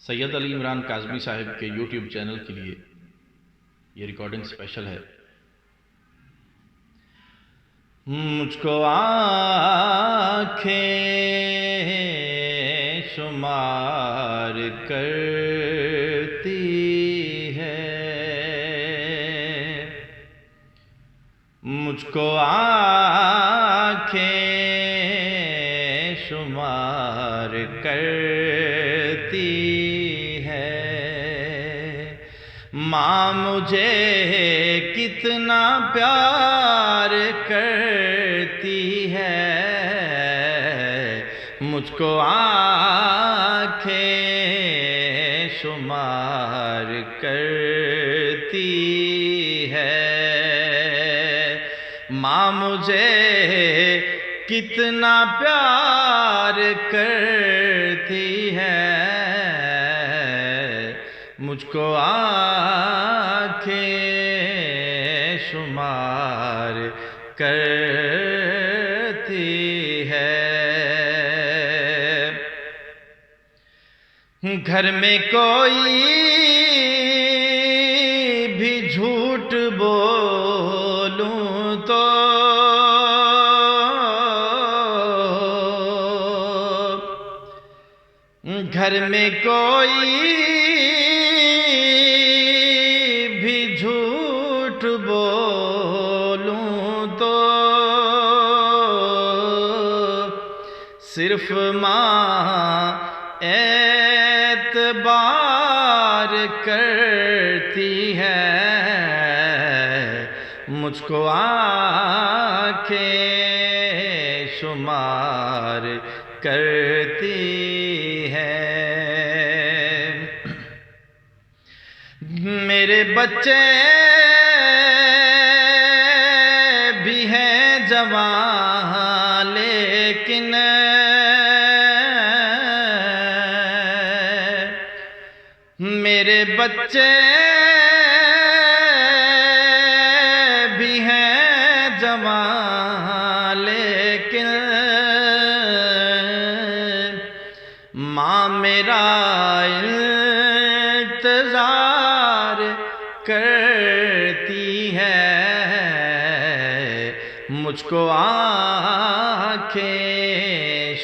سید علی عمران کاظمی صاحب کے YouTube channel کے لیے یہ ریکارڈنگ اسپیشل ہے۔ مجھ کو آنکھیں شمار کرتی ہے، مجھ کو آنکھیں شمار کرتی ہے، ماں مجھے کتنا پیار کرتی ہے، مجھ کو آنکھیں شمار کرتی ہے، ماں مجھے کتنا پیار کرتی ہے، مجھ کو آنکھیں شمار کرتی ہے۔ گھر میں کوئی بھی جھوٹ بولوں تو گھر میں کوئی بھی جھوٹ بولوں تو صرف ماں اعتبار کرتی ہے، مجھ کو آنکھیں شمار کرتی ہے۔ میرے بچے بھی ہیں جوان لیکن میرے بچے بھی ہیں جوان لیکن ماں میرا انتظار کرتی ہے، مجھ کو آنکھیں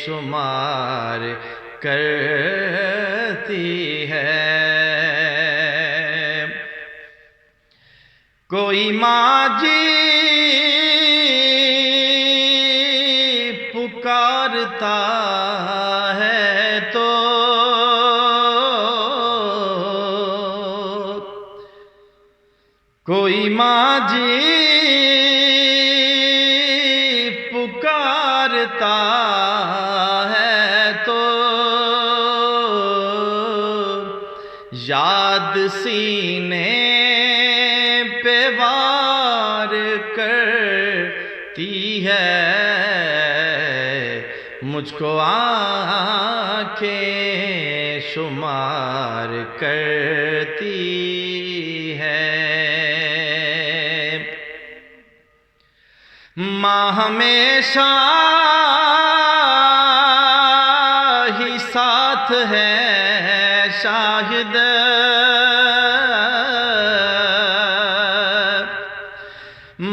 شمار کرتی ہے۔ کوئی ماں جی پکارتا ہے تو کوئی ماں جی پکارتا ہے تو یاد سینے پہ وار کرتی ہے، مجھ کو آنکھیں شمار کرتی ہے۔ ماں ہمیشہ ہی ساتھ ہے شاہد،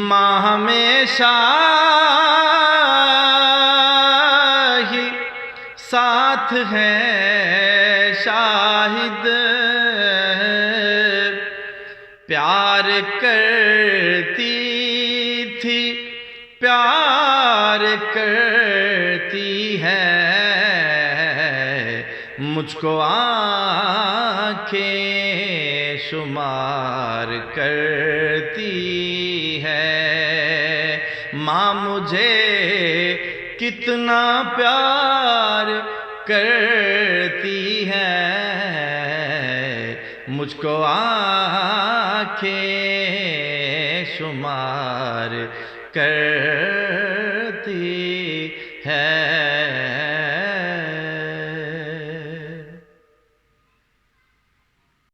ماں ہمیشہ ہی ساتھ ہے شاہد، پیار کرتی تھی پیار کرتی ہے، مجھ کو آنکھیں شمار کرتی ہے، ماں مجھے کتنا پیار کرتی ہے، مجھ کو آنکھیں شمار کرتی